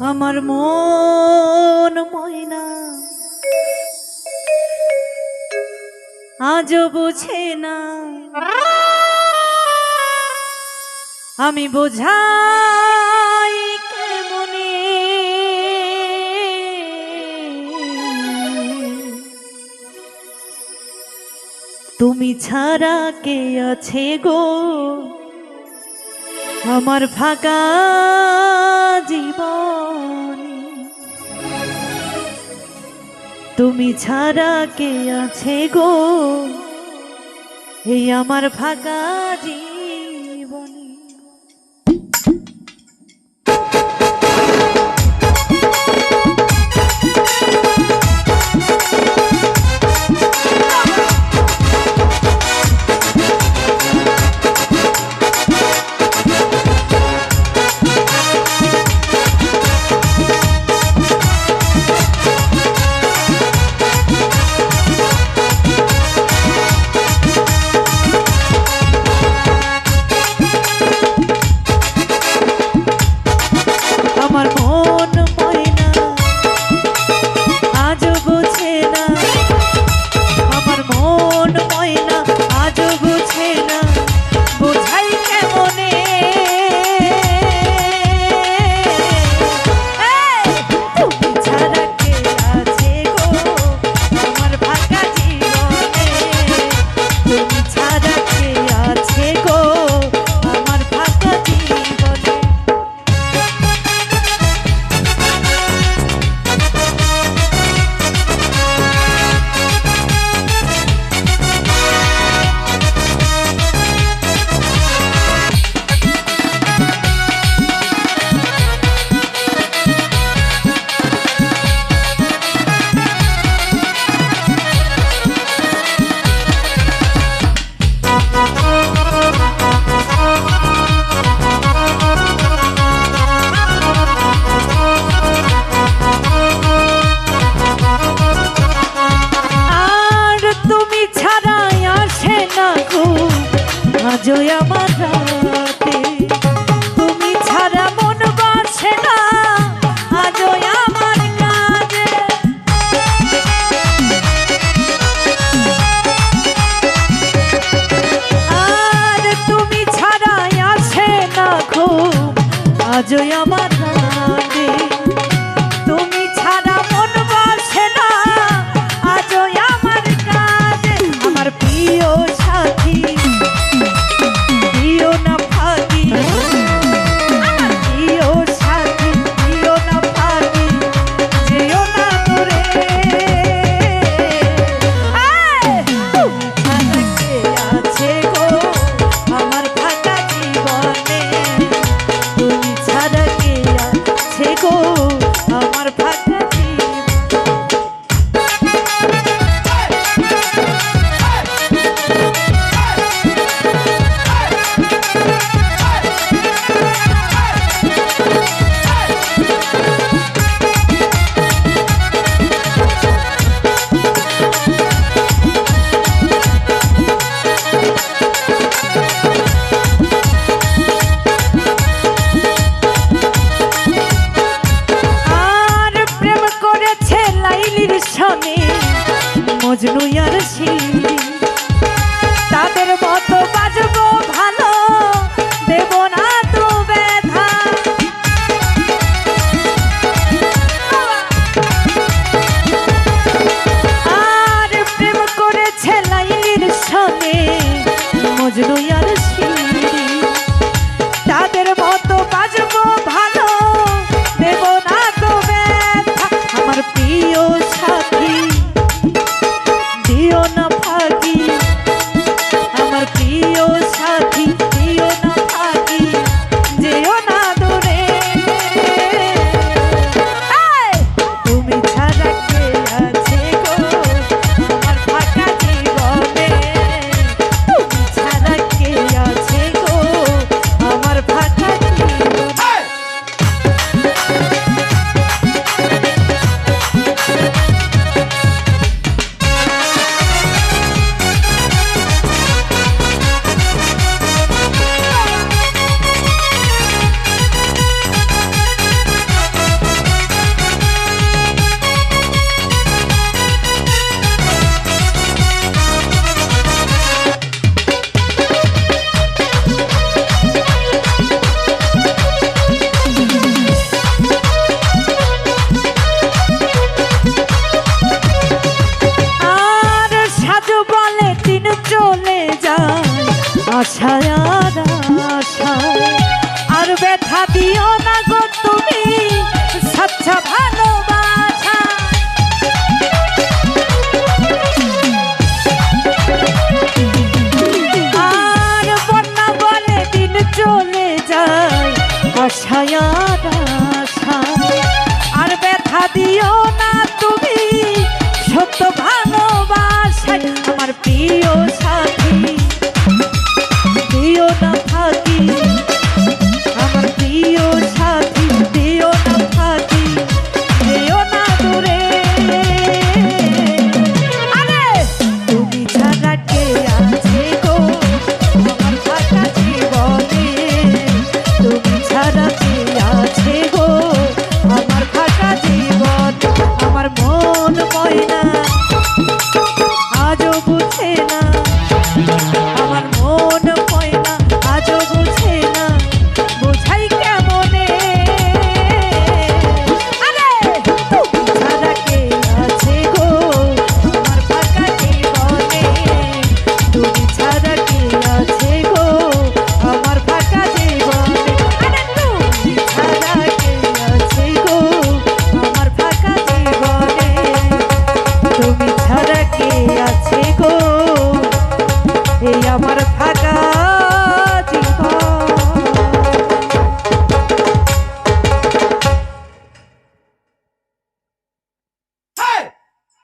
আমার মন ময়না আজও বুঝে না, আমি বোঝাই কেমনে তুমি ছাড়া কে আছে গো আমার ফাঁকা জীবনে, তুমি ছাড়া কে আছে গো এই আমার ফাঁকা জীবনে। আমার মন ময়না আজও বুঝে না, আমার মন ময়না আজও বুঝে না, বোঝাই কেমনে তুমি ছাড়া কে আছে গো আমার ফাঁকা জীবনে, তুমি ছাড়া কে আছে গো আমার ফাঁকা জীবনে। আজও আমার রাতে তুমি ছাড়া মন বাসে না, আজও আমার কাজে আর তুমি ছাড়া আসে না ঘুম, আজও আমার রাতে তুমি ছাড়া মন বাসে না, আজও আমার কাজে আমার প্রিয় সাথী আমার ফাঁকা মজনু আর শিল্পী তাদের মতো বাজবো ভালো, দেব না তো ব্যথা আর প্রেম করেছে লাইলির সঙ্গে মজনু আর শিল্পী তাদের মতো বাজবো ভালো, দেব না তো ব্যথা আমার প্রিয় সাথী দিও না ফাঁকা আশা আর ব্যথা দিও না তুমি সত্য ভালোবাসায় আমার প্রিয় সাথী দিও না ফাঁকি আমার প্রিয় সাথী দিও না ফাঁকি দিও না দূরে আরে তুমি ছাড়া কে আছে গো আমার ফাঁকা জীবনে তুমি ছাড়া কে আছে গো আমার ফাঁকা জীবন আমার মন ময়না আজও বুঝে না